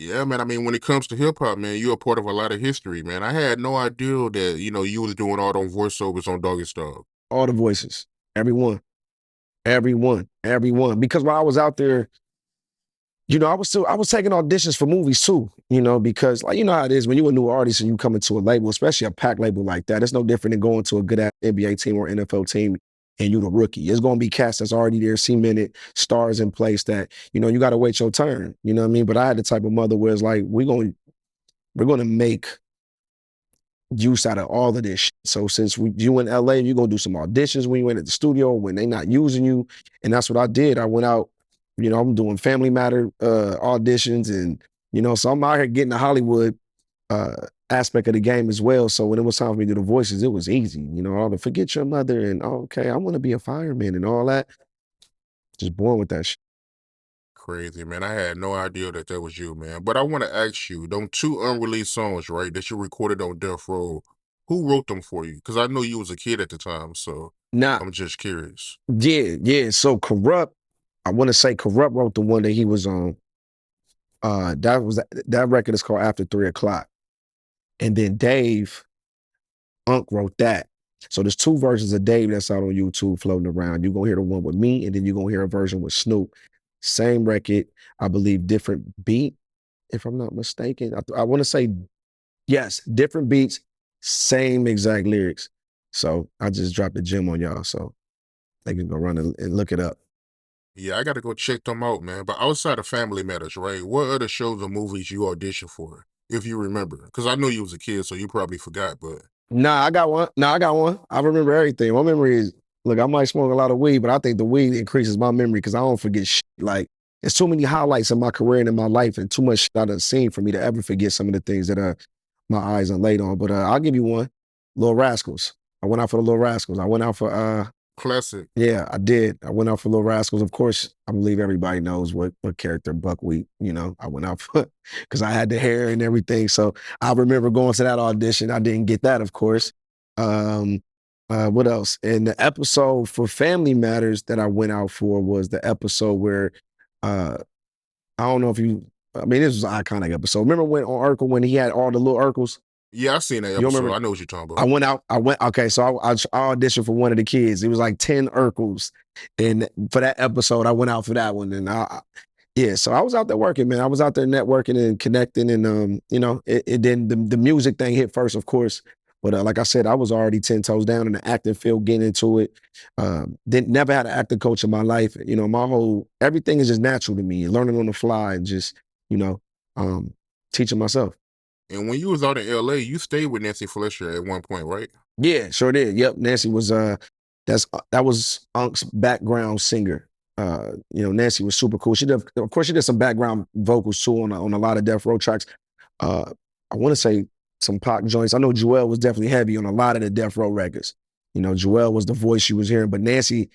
Yeah, man. I mean, when it comes to hip hop, man, you're a part of a lot of history, man. I had no idea that, you was doing all them voiceovers on Doggy Style. All the voices, everyone, everyone. Because while I was out there, I was taking auditions for movies too, because like how it is when you're a new artist and you come into a label, especially a pack label like that. It's no different than going to a good NBA team or NFL team and you the rookie. It's gonna be cast that's already there, cemented, stars in place that, you gotta wait your turn. You know what I mean? But I had the type of mother where it's like, we're gonna make use out of all of this shit. So since you in LA, you're gonna do some auditions when you went at the studio when they not using you. And that's what I did. I went out, I'm doing Family Matter auditions and so I'm out here getting the Hollywood uh aspect of the game as well. So when it was time for me to do the voices, it was easy. All the forget your mother and okay, I want to be a fireman and all that. Just born with that shit. Crazy, man. I had no idea that that was you, man. But I want to ask you, them two unreleased songs, right, that you recorded on Death Row, who wrote them for you? Because I know you was a kid at the time, so Nah, I'm just curious. yeah. So Corrupt, I want to say Corrupt wrote the one that he was on. That record is called After 3 o'clock. And then Dave Unk wrote that. So there's two versions of Dave that's out on YouTube floating around. You're gonna hear the one with me, and then you're gonna hear a version with Snoop. Same record, I believe, different beat, if I'm not mistaken. I want to say yes, different beats, same exact lyrics. So I just dropped a gem on y'all, so they can go run and look it up. Yeah, I got to go check them out, man. But outside of Family Matters, right, what other shows or movies you auditioned for, if you remember? Because I know you was a kid, so you probably forgot, but Nah, I got one. Nah, I got one. I remember everything. My memory is, look, I might smoke a lot of weed, but I think the weed increases my memory because I don't forget shit. Like, there's too many highlights in my career and in my life and too much shit I done seen for me to ever forget some of the things that my eyes are laid on. But I'll give you one. Little Rascals. I went out for the Little Rascals. I went out for classic. yeah, I did. I went out for Little Rascals. Of course, I believe everybody knows what character Buckwheat, I went out for because I had the hair and everything. So I remember going to that audition. I didn't get that, of course. Um, what else? And the episode for Family Matters that I went out for was the episode where uh I don't know if you I mean, this was an iconic episode. Remember when on Urkel when he had all the little Urkels? Yeah, I seen that You don't episode. remember I know what you're talking I about. went out. Okay, so I auditioned for one of the kids. It was like 10 Urkels, and for that episode, I went out for that one. And yeah, so I was out there working, man. I was out there networking and connecting, and it then the music thing hit first, of course. But like I said, I was already 10 toes down in the acting field, getting into it. Didn't never had an acting coach in my life. My whole everything is just natural to me. Learning on the fly and just you know um, teaching myself. And when you was out in LA, you stayed with Nancy Fletcher at one point, right? Yeah, sure did. Yep, Nancy was that was Unk's background singer. Nancy was super cool. Of course, she did some background vocals too on a lot of Death Row tracks. I want to say some Pac joints. I know Joelle was definitely heavy on a lot of the Death Row records. Joelle was the voice she was hearing, but Nancy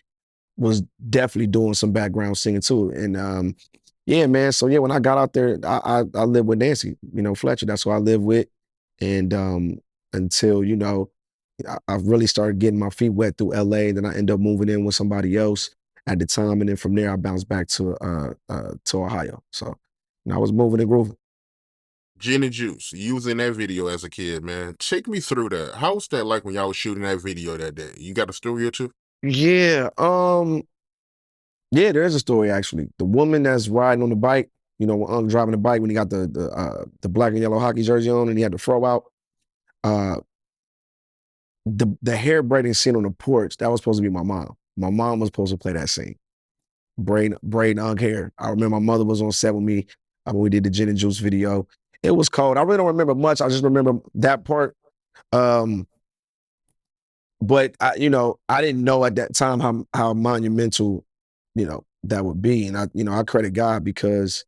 was definitely doing some background singing too. And yeah, man. So yeah, when I got out there, I lived with Nancy, Fletcher. That's who I lived with. And until, I really started getting my feet wet through LA. Then I ended up moving in with somebody else at the time. And then from there I bounced back to Ohio. So I was moving and grooving. Gin and Juice, you was in that video as a kid, man. Take me through that. How was that like when y'all was shooting that video that day? You got a story or two? Yeah, yeah, there is a story actually. The woman that's riding on the bike, when driving the bike when he got the black and yellow hockey jersey on and he had the fro out. Uh, the hair braiding scene on the porch, that was supposed to be my mom. My mom was supposed to play that scene. Braiding hair. I remember my mother was on set with me when we did the Gin and Juice video. It was cold. I really don't remember much. I just remember that part. Um, but I didn't know at that time how monumental, that would be. And I credit God because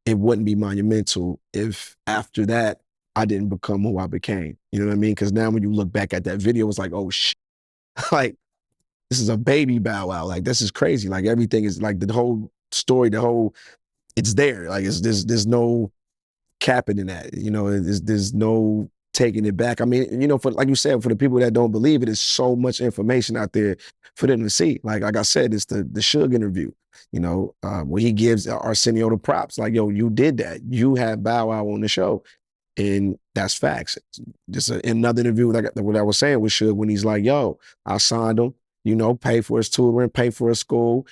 it wouldn't be monumental if after that I didn't become who I became. You know what I mean? Because now when you look back at that video, it's like, oh shit, like this is a baby Bow Wow. Like this is crazy. Like everything is like the whole story, it's there. Like there's no capping in that. There's no taking it back. I mean, for like you said, for the people that don't believe it, there's so much information out there for them to see. Like I said, it's the Suge interview. Where he gives Arsenio the props. Like, yo, you did that. You had Bow Wow on the show. And that's facts. Just another interview, like what I was saying with Suge, when he's like, yo, I signed him, pay for his tutoring, pay for his school.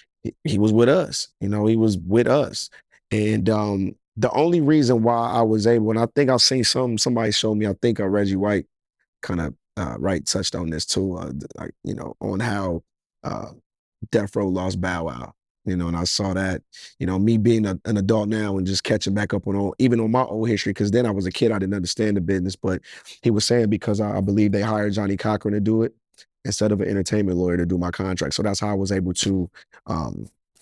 He was with us. He was with us. And the only reason why I was able, and I think I've seen somebody show me, I think Reggie White kind of right touched on this too, on how uh, Death Row lost Bow Wow. And I saw that, me being an adult now and just catching back up on even on my old history, because then I was a kid, I didn't understand the business, but he was saying because I believe they hired Johnny Cochran to do it instead of an entertainment lawyer to do my contract. So that's how I was able to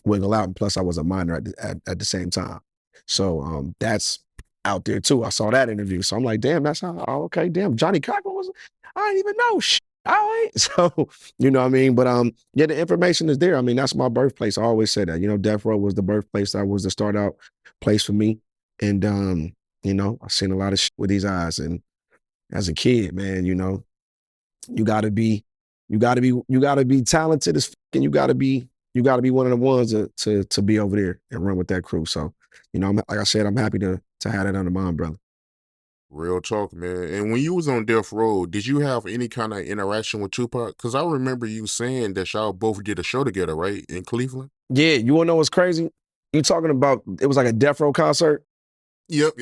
wiggle out. And plus I was a minor at the same time. So that's out there too. I saw that interview. So I'm like, damn, that's how, okay, damn, Johnny Cochran was, I didn't even know. All right. So, you know what I mean? But yeah, the information is there. I mean, that's my birthplace. I always say that. Death Row was the birthplace. That was the start out place for me. And I've seen a lot of shit with these eyes. And as a kid, man, you gotta be talented as fuck, and you gotta be one of the ones to be over there and run with that crew. So, like I said, I'm happy to have that under my umbrella. Real talk, man. And when you was on Death Row, did you have any kind of interaction with Tupac? Because I remember you saying that y'all both did a show together, right, in Cleveland? Yeah, you wanna know what's crazy? You talking about, it was like a Death Row concert, Yep.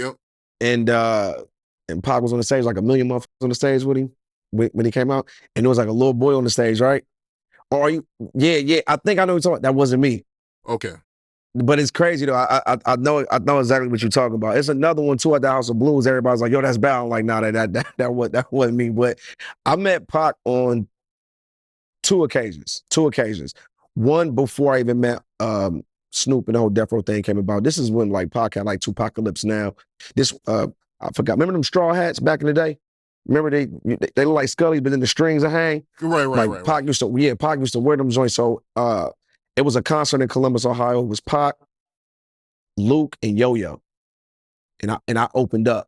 and Pac was on the stage, like a million motherfuckers on the stage with him when he came out, and there was like a little boy on the stage, right? Or are you? Yeah. I think I know what you're talking about. That wasn't me. Okay. But it's crazy though. I know exactly what you're talking about. It's another one too at the House of Blues. Everybody's like, "Yo, that's Bow." I'm like, "Nah, that wasn't me." But I met Pac on two occasions. One before I even met Snoop, and the whole Death Row thing came about. This is when like Pac had like Tupacalypse Now. This I forgot. Remember them straw hats back in the day? Remember they look like Scully's, but then the strings are hang. Right. Pac used to wear them joints. So it was a concert in Columbus, Ohio. It was Pac, Luke, and Yo-Yo, and I opened up,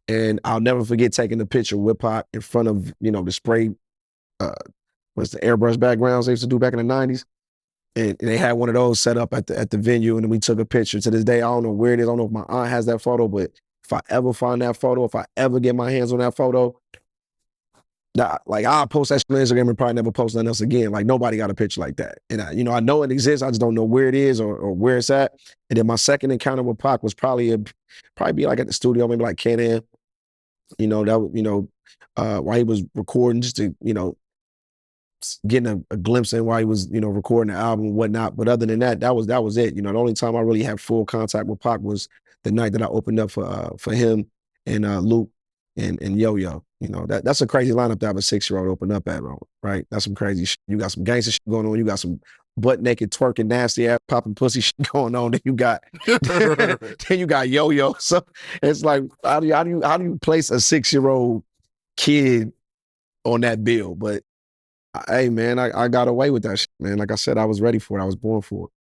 and I'll never forget taking a picture with Pac in front of the spray, what's the airbrush backgrounds they used to do back in the '90s, and they had one of those set up at the venue, and we took a picture. To this day, I don't know where it is. I don't know if my aunt has that photo, but if I ever find that photo, if I ever get my hands on that photo, like I'll post that shit on Instagram and probably never post nothing else again. Like nobody got a picture like that. And I know it exists. I just don't know where it is or where it's at. And then my second encounter with Pac was probably be like at the studio, maybe like Can-Am. While he was recording, just to, getting a glimpse in while he was, recording the album and whatnot. But other than that, that was it. The only time I really had full contact with Pac was the night that I opened up for him and Luke and Yo-Yo. That's a crazy lineup to have a 6-year-old open up at, right? That's some crazy shit. You got some gangster shit going on. You got some butt naked twerking, nasty ass popping pussy shit going on. Then you got then you got Yo-Yo. So it's like, how do you place a 6-year-old kid on that bill? But hey, man, I got away with that shit, man. Like I said, I was ready for it. I was born for it.